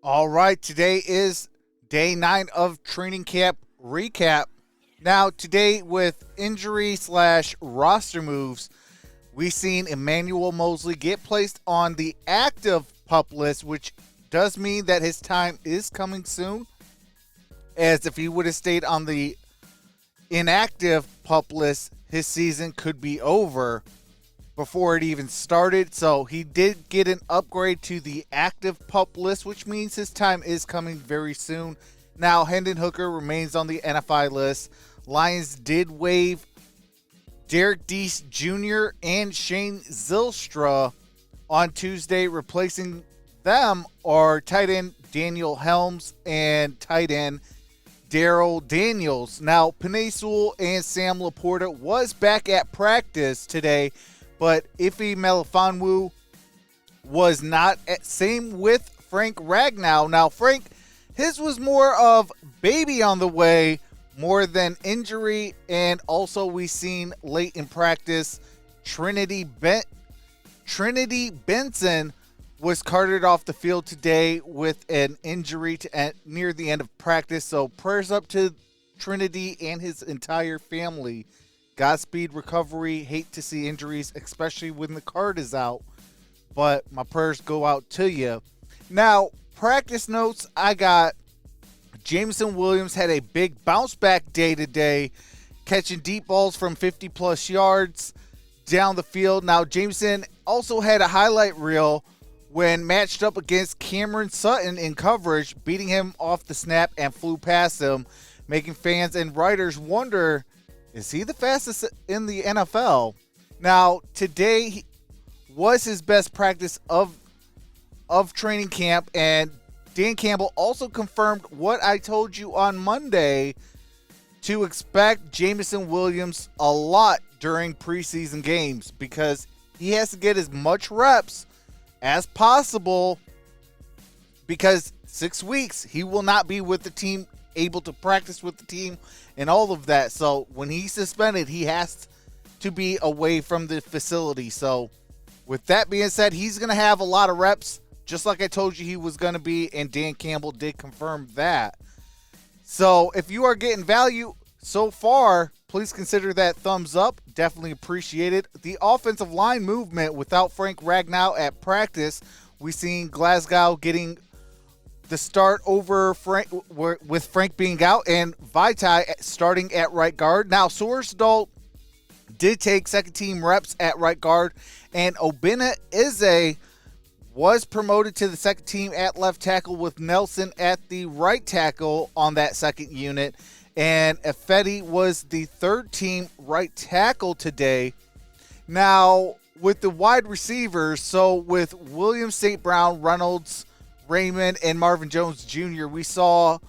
All right, today is day 9 of training camp recap. Now, today with injury slash roster moves, we seen Emmanuel Mosley get placed on the active pup list, which does mean that his time is coming soon. As if he would have stayed on the inactive pup list, his season could be over before it even started. So he did get an upgrade to the active pup list, which means his time is coming very soon. Now, Hendon Hooker remains on the NFI list. Lions did waive Derek Deese Jr. and Shane Zylstra on Tuesday. Replacing them are tight end Daniel Helms and tight end Daryl Daniels. Now, Penei Sewell and Sam Laporta was back at practice today, but Ife Melifonwu was not. Same with Frank Ragnow. Now, Frank, his was more of baby on the way more than injury, and also we seen late in practice Trinity Benson was carted off the field today with an injury near the end of practice. So prayers up to Trinity and his entire family. Godspeed recovery. Hate to see injuries, especially when the card is out, but my prayers go out to you. Now, practice notes, I got Jameson Williams had a big bounce back day today, catching deep balls from 50-plus yards down the field. Now, Jameson also had a highlight reel when matched up against Cameron Sutton in coverage, beating him off the snap and flew past him, making fans and writers wonder, is he the fastest in the NFL? Now, today was his best practice of training camp, and Dan Campbell also confirmed what I told you on Monday, to expect Jameson Williams a lot during preseason games because he has to get as much reps as possible, because 6 weeks he will not be with the team, able to practice with the team and all of that. So when he's suspended, he has to be away from the facility. So with that being said, he's going to have a lot of reps, just like I told you he was going to be, and Dan Campbell did confirm that. So if you are getting value so far, please consider that thumbs up. Definitely appreciate it. The offensive line movement without Frank Ragnow at practice, we seen Glasgow getting the start over Frank, with Frank being out, and Vaitai starting at right guard. Now, Sorsdahl did take second-team reps at right guard, and Obinna Eze was promoted to the second team at left tackle, with Nelson at the right tackle on that second unit. And Effetti was the third team right tackle today. Now, with the wide receivers, so with William St. Brown, Reynolds, Raymond, and Marvin Jones Jr., we saw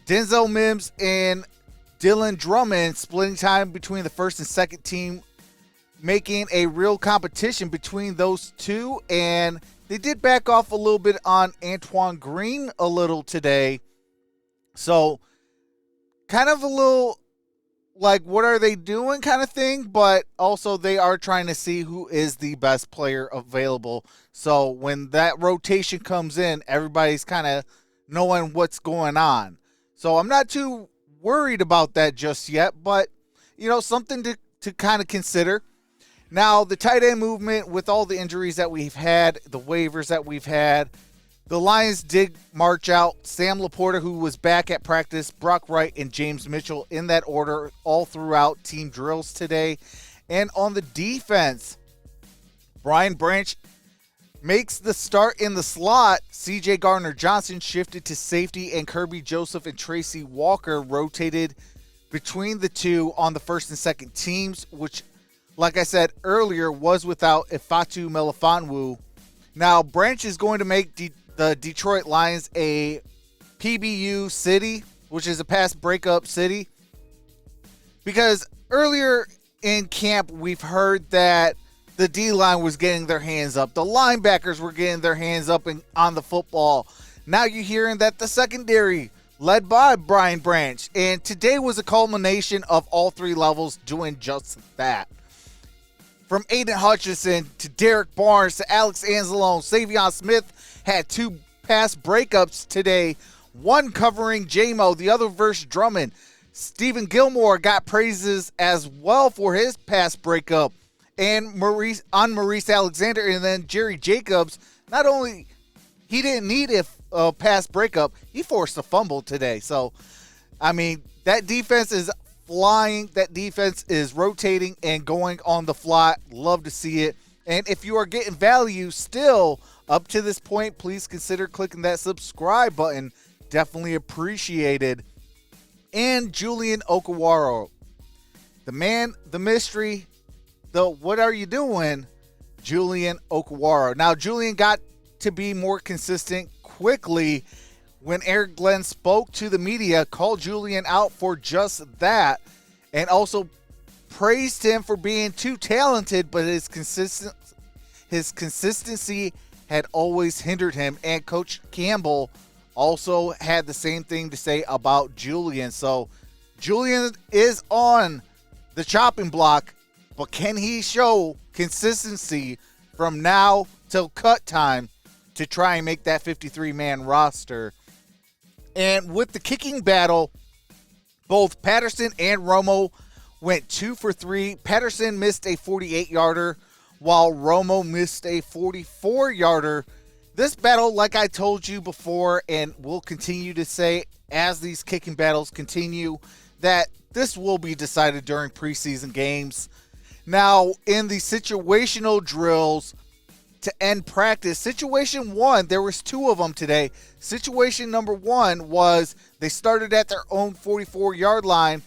Denzel Mims and Dylan Drummond splitting time between the first and second team, making a real competition between those two. And they did back off a little bit on Antoine Green a little today. So kind of a little like, what are they doing kind of thing, but also they are trying to see who is the best player available. So when that rotation comes in, everybody's kind of knowing what's going on. So I'm not too worried about that just yet, but, something to kind of consider. Now, the tight end movement, with all the injuries that we've had, the waivers that we've had, the Lions did march out Sam Laporta, who was back at practice, Brock Wright, and James Mitchell in that order all throughout team drills today. And on the defense, Brian Branch makes the start in the slot. C.J. Gardner-Johnson shifted to safety, and Kirby Joseph and Tracy Walker rotated between the two on the first and second teams, which, like I said earlier, was without Ifeatu Melifonwu. Now, Branch is going to make the Detroit Lions a PBU city, which is a pass breakup city, because earlier in camp we've heard that the D-line was getting their hands up. The linebackers were getting their hands up on the football. Now you're hearing that the secondary, led by Brian Branch, and today was a culmination of all three levels doing just that. From Aiden Hutchinson to Derek Barnes to Alex Anzalone, Savion Smith had two pass breakups today. One covering J-Mo, the other versus Drummond. Stephen Gilmore got praises as well for his pass breakup. And Maurice Alexander, and then Jerry Jacobs, not only he didn't need a pass breakup, he forced a fumble today. So, I mean, that defense is flying. That defense is rotating and going on the fly. Love to see it. And if you are getting value still up to this point, please consider clicking that subscribe button. Definitely appreciated. And Julian Okwara, the man, the mystery, the what are you doing, Julian Okwara. Now, Julian got to be more consistent quickly when Eric Glenn spoke to the media, called Julian out for just that, and also praised him for being too talented, but his consistency had always hindered him. And Coach Campbell also had the same thing to say about Julian. So Julian is on the chopping block, but can he show consistency from now till cut time to try and make that 53-man roster? And with the kicking battle, both Patterson and Romo went 2 for 3. Patterson missed a 48-yarder, while Romo missed a 44-yarder. This battle, like I told you before, and will continue to say as these kicking battles continue, that this will be decided during preseason games. Now, in the situational drills to end practice, situation 1, there was 2 of them today. Situation number 1 was they started at their own 44-yard line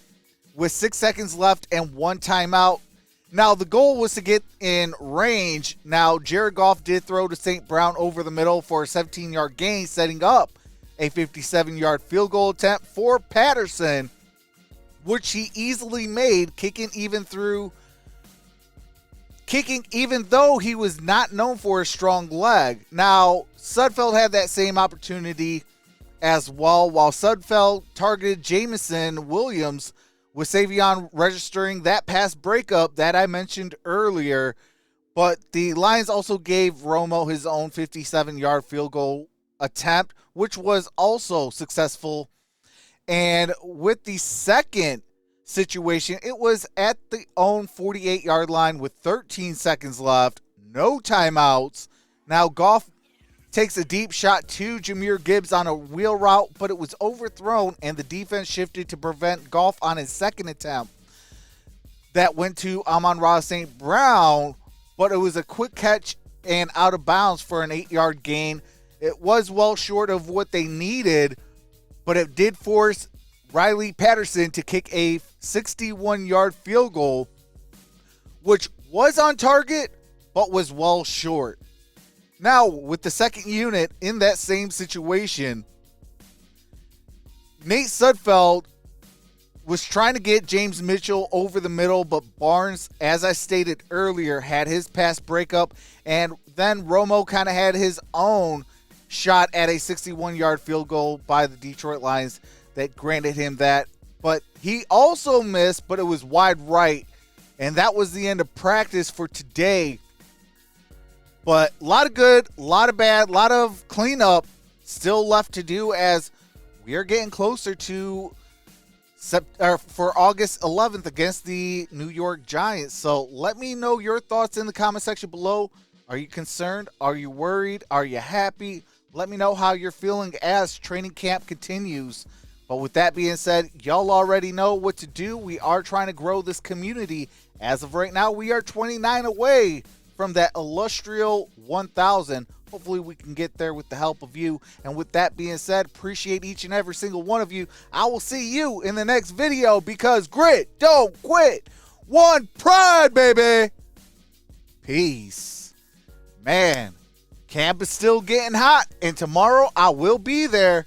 with 6 seconds left and 1 timeout. Now, the goal was to get in range. Now, Jared Goff did throw to St. Brown over the middle for a 17-yard gain, setting up a 57-yard field goal attempt for Patterson, which he easily made, kicking even though he was not known for a strong leg. Now, Sudfeld had that same opportunity as well, while Sudfeld targeted Jamison Williams, with Savion registering that pass breakup that I mentioned earlier. But the Lions also gave Romo his own 57-yard field goal attempt, which was also successful. And with the second situation, it was at the own 48-yard line with 13 seconds left, no timeouts. Now, Goff takes a deep shot to Jahmyr Gibbs on a wheel route, but it was overthrown, and the defense shifted to prevent Goff on his second attempt. That went to Amon-Ra St. Brown, but it was a quick catch and out of bounds for an 8-yard gain. It was well short of what they needed, but it did force Riley Patterson to kick a 61-yard field goal, which was on target, but was well short. Now, with the second unit in that same situation, Nate Sudfeld was trying to get James Mitchell over the middle, but Barnes, as I stated earlier, had his pass breakup, and then Romo kind of had his own shot at a 61-yard field goal by the Detroit Lions that granted him that. But he also missed, but it was wide right, and that was the end of practice for today. But a lot of good, a lot of bad, a lot of cleanup still left to do as we are getting closer to for August 11th against the New York Giants. So let me know your thoughts in the comment section below. Are you concerned? Are you worried? Are you happy? Let me know how you're feeling as training camp continues. But with that being said, y'all already know what to do. We are trying to grow this community. As of right now, we are 29 away from that illustrious 1,000. Hopefully we can get there with the help of you. And with that being said, appreciate each and every single one of you. I will see you in the next video, because grit don't quit. One pride, baby. Peace. Man, camp is still getting hot, and tomorrow I will be there.